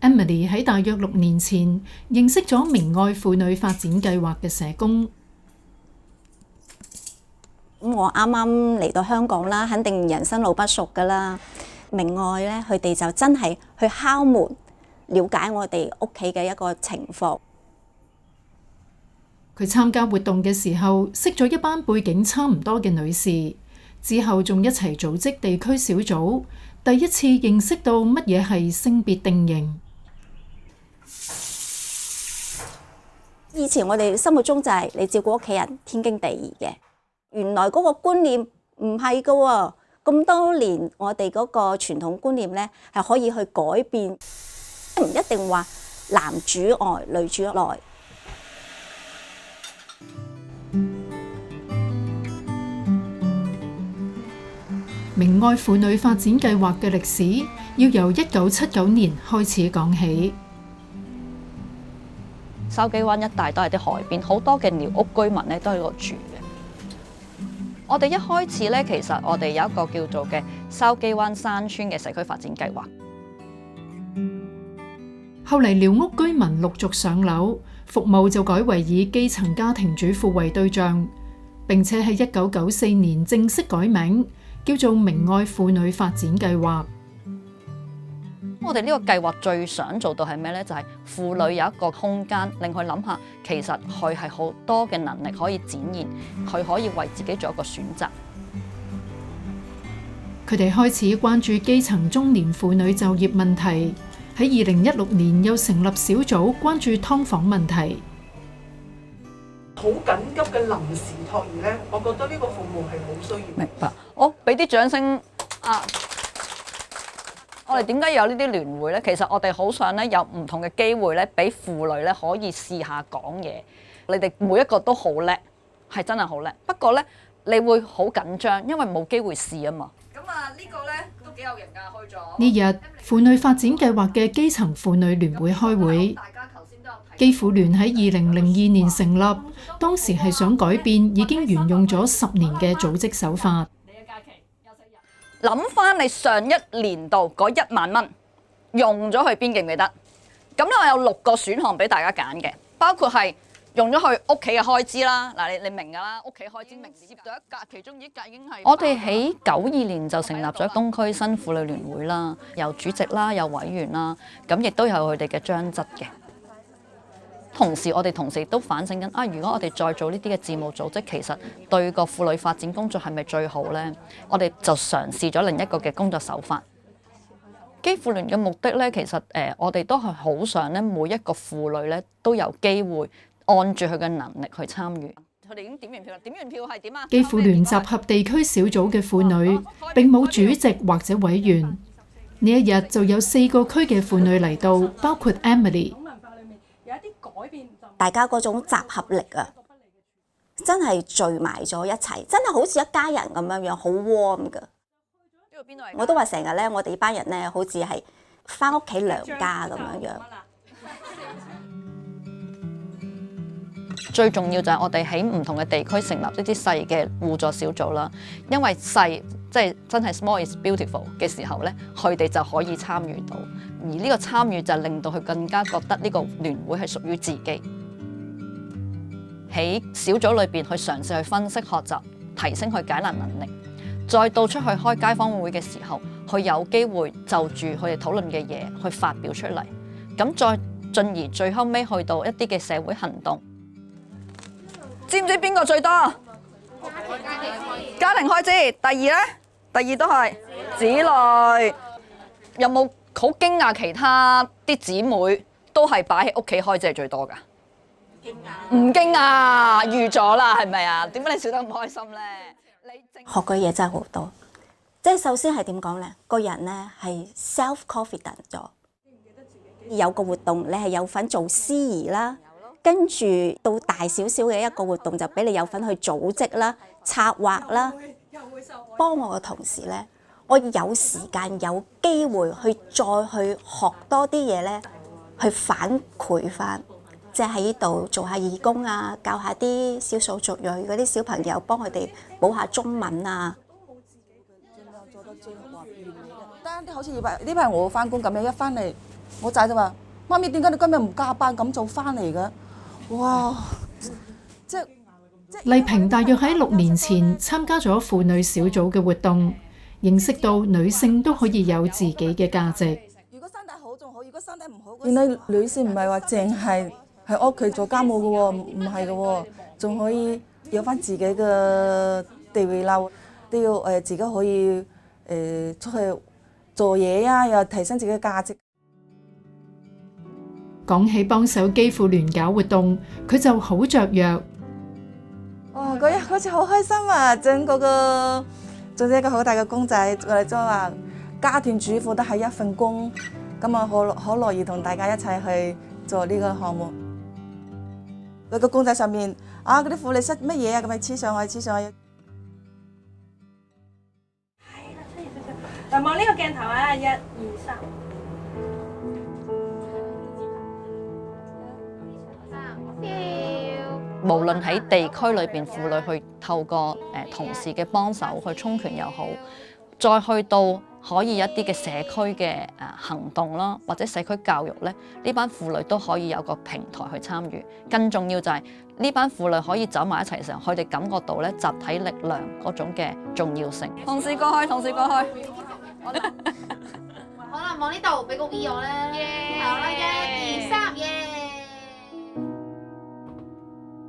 Emily 喺大約6年前認識咗明愛婦女發展計劃嘅社工。咁我啱啱嚟到香港啦，肯定人生路不熟噶啦。明愛咧，佢哋就真係去敲門，了解我哋屋企嘅一個情況。佢參加活動嘅時候，識咗一班背景差唔多嘅女士，之後仲一齊組織地區小組，第一次認識到乜嘢係性別定型。以前我哋心目中就係你照顧屋企人天經地義嘅，原來嗰個觀念唔係噶喎。咁多年我哋嗰個傳統觀念咧係可以去改變，唔一定話男主外女主內。明愛婦女發展計劃嘅歷史要由1979年開始講起。筲箕灣一帶都係啲海邊，好多嘅寮屋居民咧都喺度住嘅。我哋一開始咧，其實我哋有一個叫做嘅筲箕灣山村嘅社區發展計劃。後嚟寮屋居民陸續上樓，服務就改為以基層家庭主婦為對象，並且喺1994年正式改名，叫做明愛婦女發展計劃。我哋呢個計劃最想做到係咩呢？就係婦女有一個空間，令佢諗下，其實佢係好多嘅能力可以展現，佢可以為自己做一個選擇。佢哋開始關注基層中年婦女就業問題，喺2016年又成立小組關注劏房問題。好緊急嘅臨時托兒呢，我覺得呢個服務係好需要。明白，我俾啲掌聲啊！我哋點解有呢啲聯會呢？其實我哋好想咧有唔同嘅機會咧，俾婦女咧可以試下講嘢。你哋每一個都好叻，係真係好叻。不過咧，你會好緊張，因為冇機會試啊嘛。咁啊，呢個咧都幾有型㗎，開咗。呢日婦女發展計劃嘅基層婦女聯會開會。基婦聯喺2002年成立，當時係想改變已經沿用咗10年嘅組織手法。諗翻你上一年度嗰1萬蚊用咗去邊，記唔記得？咁咧我有6個選項俾大家揀嘅，包括係用咗去屋企嘅開支啦。嗱，你明㗎啦，屋企開支明接到一格，其中一格已經係我哋喺92年就成立咗東區新婦女聯會啦，有主席啦，有委員啦，咁亦都有佢哋嘅章則嘅。同時，我哋同時亦都反省緊啊！如果我哋再做呢啲嘅事務組織，其實對個婦女發展工作係咪最好呢？我哋就嘗試咗另一個嘅工作手法。基婦聯嘅目的咧，其實我哋都係好想咧，每一個婦女咧都有機會按住佢嘅能力去參與。佢哋已經點完票啦，點完票係點啊？基婦聯集合地區小組嘅婦女並冇主席或者委員。呢一日就有4個區嘅婦女嚟到，包括 Emily。大家嗰種集合力啊，真係聚埋咗一齊，真係好似一家人咁樣樣，好 warm 噶。我都話成日咧，我哋呢班人咧，好似係翻屋企娘家咁樣樣。最重要就係我哋喺唔同嘅地區成立呢啲細嘅互助小組啦，因為細即係真係 small is beautiful 嘅時候咧，佢哋就可以參與到，而呢個參與就令到佢更加覺得呢個聯會係屬於自己。喺小組裏邊去嘗試去分析、學習、提升佢解難能力，再到出去開街坊會嘅時候，佢有機會就住佢哋討論嘅嘢去發表出嚟，咁再進而最後尾去到一啲嘅社會行動。知唔知邊個最多？家庭開支。第二呢？第二都係子女。有冇好驚訝其他啲姊妹都係擺喺屋企開支係最多㗎？唔驚訝，預咗啦，係咪啊？點解你笑得咁開心呢？學嘅嘢真係好多，即係首先係點講呢？個人呢係 self-confident 咗。有個活動你係有份做司儀啦。跟住到大少少嘅一個活動，就俾你有份去組織啦、策劃啦，幫我嘅同事咧，我有時間有機會去再去學多啲嘢咧，去反饋翻，即係喺呢度做下義工啊，教下啲少數族裔嗰啲小朋友，幫佢哋補下中文啊。單啲好似呢排我翻工咁樣，一翻嚟我仔就話：媽咪點解你今日唔加班咁早翻嚟嘅？哇！即係麗萍大約喺6年前參加咗婦女小組嘅活動，認識到女性都可以有自己嘅價值。如果身體好仲好，如果身體唔好，原來女性唔係話淨係喺屋企做家務嘅喎，唔係嘅喎，仲可以有翻自己嘅地位啦，都要自己可以出去做嘢啊，又提升自己嘅價值。講起幫手基婦聯搞活動，佢就好雀躍。哦，嗰日好似好開心啊！整咗一個好大嘅公仔，我哋就話家庭主婦都係一份工，咁啊好樂意同大家一齊去做呢個項目。佢個公仔上面嗰啲婦女識乜嘢啊？咁咪黐上去，黐上去。嗱，望呢個鏡頭啊，1、2、3。無論喺地區裏邊，婦女去透過同事嘅幫手去沖拳又好，再去到可以一啲嘅社區嘅行動啦，或者社區教育咧，呢班婦女都可以有個平台去參與。更重要就係呢班婦女可以走埋一齊嘅時候，佢哋感覺到咧集體力量嗰種嘅重要性。同事過去，同事過去。可能望呢度俾個 V 我咧。